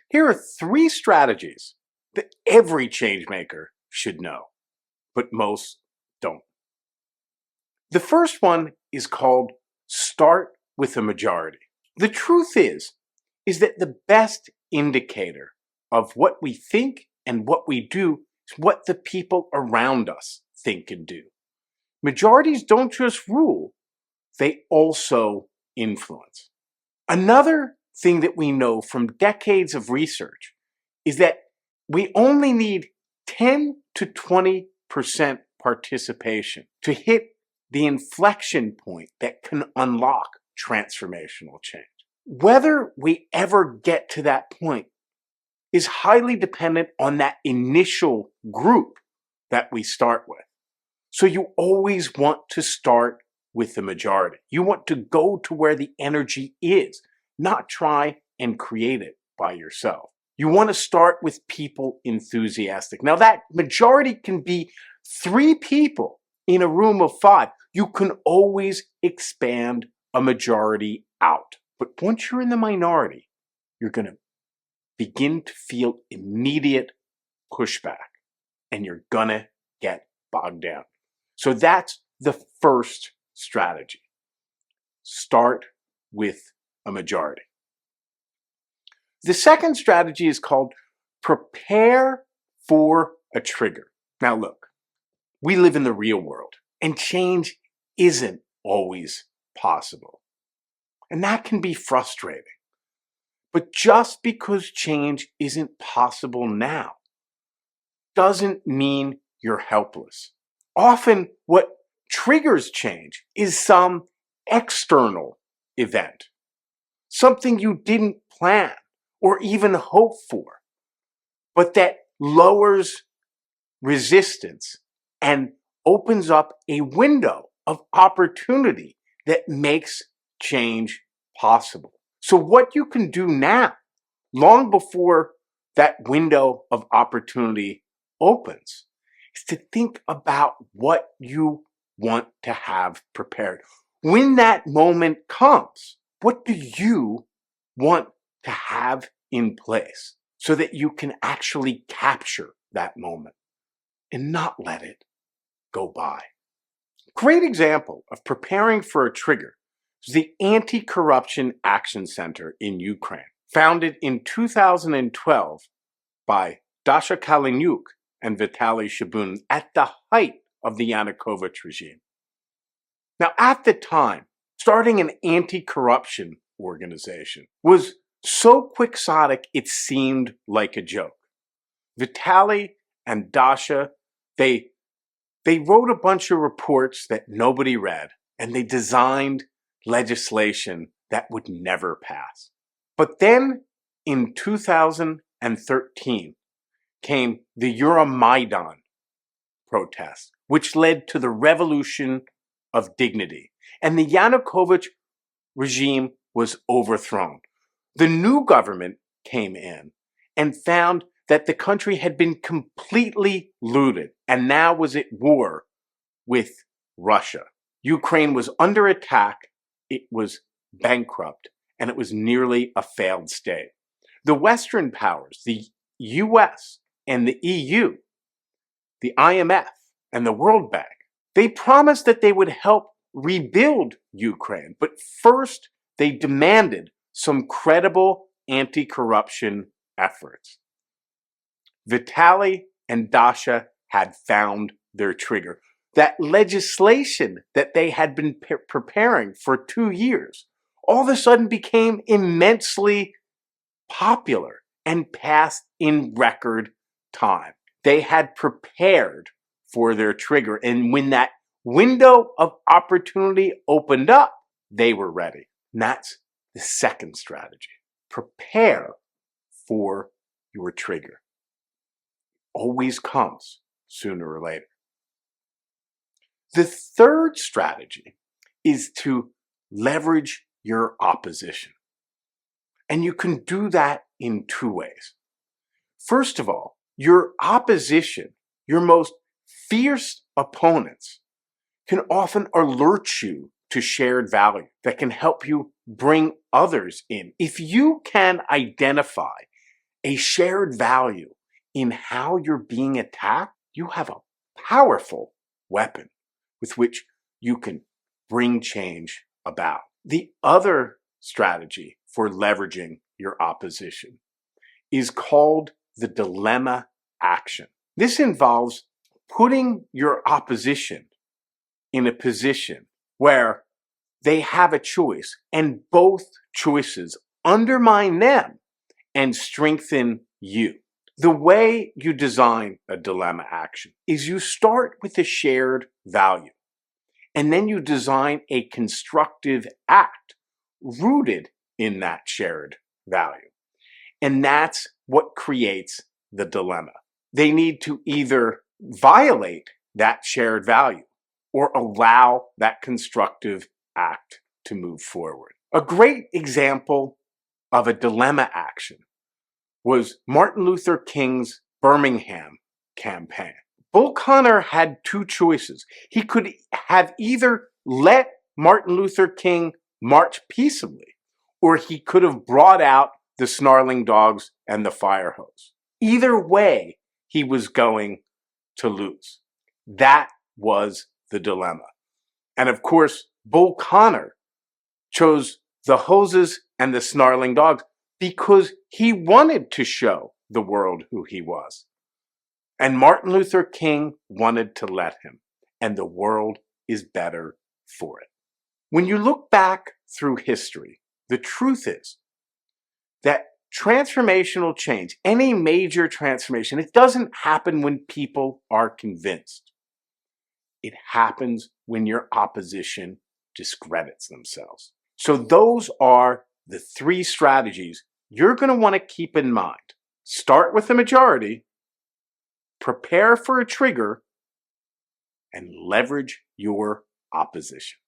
Here are 3 strategies that every changemaker should know, but most don't. The first one is called start with a majority. The truth is that the best indicator of what we think and what we do is what the people around us think and do. Majorities don't just rule, they also influence. Another thing that we know from decades of research is that we only need 10 to 20% participation to hit the inflection point that can unlock transformational change. Whether we ever get to that point is highly dependent on that initial group that we start with. So you always want to start with the majority. You want to go to where the energy is, not try and create it by yourself. You want to start with people enthusiastic. Now that majority can be 3 people in a room of 5. You can always expand a majority out. But once you're in the minority, you're going to begin to feel immediate pushback and you're going to get bogged down. So that's the first strategy. Start with a majority. The second strategy is called prepare for a trigger. Now look, we live in the real world and change isn't always possible. And that can be frustrating. But just because change isn't possible now doesn't mean you're helpless. Often what triggers change is some external event, something you didn't plan or even hope for, but that lowers resistance and opens up a window of opportunity that makes change possible. So what you can do now, long before that window of opportunity opens, is to think about what you want to have prepared. When that moment comes, what do you want to have in place so that you can actually capture that moment and not let it go by? Great example of preparing for a trigger is the Anti-Corruption Action Center in Ukraine, founded in 2012 by Dasha Kaleniuk and Vitaly Shabunin at the height of the Yanukovych regime. Now, at the time, starting an anti-corruption organization was so quixotic it seemed like a joke. Vitaly and Dasha, they wrote a bunch of reports that nobody read, and they designed legislation that would never pass. But then in 2013 came the Euromaidan protest, which led to the revolution of dignity, and the Yanukovych regime was overthrown. The new government came in and found that the country had been completely looted and now was at war with Russia. Ukraine was under attack, it was bankrupt, and it was nearly a failed state. The Western powers, the US and the EU, the IMF and the World Bank, they promised that they would help rebuild Ukraine, but first they demanded some credible anti-corruption efforts. Vitaly and Dasha had found their trigger. That legislation that they had been preparing for 2 years all of a sudden became immensely popular and passed in record time. They had prepared for their trigger, and when that window of opportunity opened up, they were ready. And that's the second strategy. Prepare for your trigger. Always comes sooner or later. The third strategy is to leverage your opposition. And you can do that in 2 ways. First of all, your opposition, your most fierce opponents, can often alert you to shared value that can help you bring others in. If you can identify a shared value in how you're being attacked, you have a powerful weapon with which you can bring change about. The other strategy for leveraging your opposition is called the dilemma action. This involves putting your opposition in a position where they have a choice, and both choices undermine them and strengthen you. The way you design a dilemma action is you start with a shared value, and then you design a constructive act rooted in that shared value. And that's what creates the dilemma. They need to either violate that shared value or allow that constructive act to move forward. A great example of a dilemma action was Martin Luther King's Birmingham campaign. Bull Connor had two choices. He could have either let Martin Luther King march peaceably, or he could have brought out the snarling dogs and the fire hose. Either way, he was going to lose. That was the dilemma. And of course, Bull Connor chose the hoses and the snarling dogs because he wanted to show the world who he was. And Martin Luther King wanted to let him. And the world is better for it. When you look back through history, the truth is that transformational change, any major transformation, it doesn't happen when people are convinced. It happens when your opposition discredits themselves. So those are the three strategies you're going to want to keep in mind. Start with the majority, prepare for a trigger, and leverage your opposition.